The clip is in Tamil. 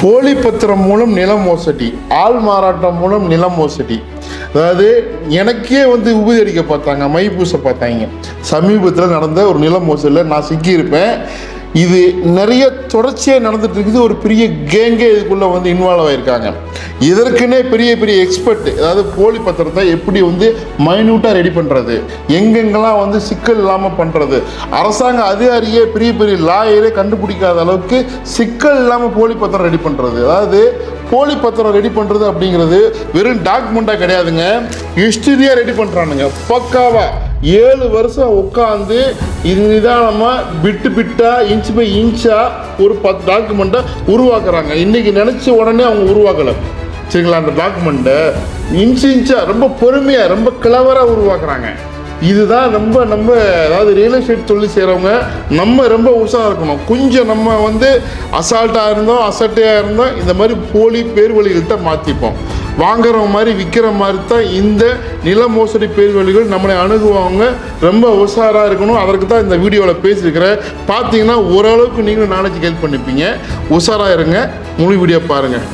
போலி பத்திரம் மூலம் நில மோசடி, ஆள் மாறாட்டம் மூலம் நில மோசடி. அதாவது எனக்கே உபதி அடிக்க பார்த்தாங்க, மை பூச பார்த்தாங்க. சமீபத்தில் நடந்த ஒரு நில மோசடியில் நான் சிக்கியிருப்பேன். இது நிறைய தொடர்ச்சியாக நடந்துட்டு இருக்குது. ஒரு பெரிய கேங்கே இதுக்குள்ளே இன்வால்வ் ஆகியிருக்காங்க. இதற்குன்னே பெரிய பெரிய எக்ஸ்பர்ட், அதாவது போலி பத்திரத்தை எப்படி மைன்யூட்டாக ரெடி பண்ணுறது, எங்கெங்கெல்லாம் சிக்கல் இல்லாமல் பண்ணுறது, அரசாங்க அதிகாரியே பெரிய பெரிய லாயரே கண்டுபிடிக்காத அளவுக்கு சிக்கல் இல்லாமல் போலி பத்திரம் ரெடி பண்ணுறது. அதாவது போலி பத்திரம் ரெடி பண்ணுறது அப்படிங்கிறது வெறும் டாக்குமெண்ட்டாக கிடையாதுங்க, ஹிஸ்டரியாக ரெடி பண்ணுறானுங்க. பக்காவாக 7 வருஷம் உட்காந்து இது நிதானமாக பிட்டு பிட்டாக இன்ச் பை இன்ச்சாக ஒரு 10 டாக்குமெண்ட்டை உருவாக்குறாங்க. இன்றைக்கி நினச்ச உடனே அவங்க உருவாக்கலை, சரிங்களா? அந்த டாக்குமெண்ட்டை இன்ச்சாக ரொம்ப பொறுமையாக ரொம்ப கிளவராக உருவாக்குறாங்க. இதுதான் நம்ம அதாவது ரியல் எஸ்டேட் தொழில் செய்கிறவங்க ரொம்ப உற்சாகம் இருக்கணும். கொஞ்சம் நம்ம அசால்ட்டாக இருந்தோம், அசட்டையாக இருந்தோம், இந்த மாதிரி போலி பேர் வழிகள்கிட்ட மாற்றிப்போம். வாங்குறவங்க மாதிரி விற்கிற மாதிரி தான் இந்த நில மோசடி பேர் வழிகள் நம்மளை அணுகுவாங்க. ரொம்ப உஷாராக இருக்கணும். அதற்கு தான் இந்த வீடியோவில் பேசியிருக்கிறேன். பார்த்தீங்கன்னா ஓரளவுக்கு நீங்களும் நாலேஜ் கெயின் பண்ணிப்பீங்க. உஷாராக இருங்க. முழு வீடியோ பாருங்கள்.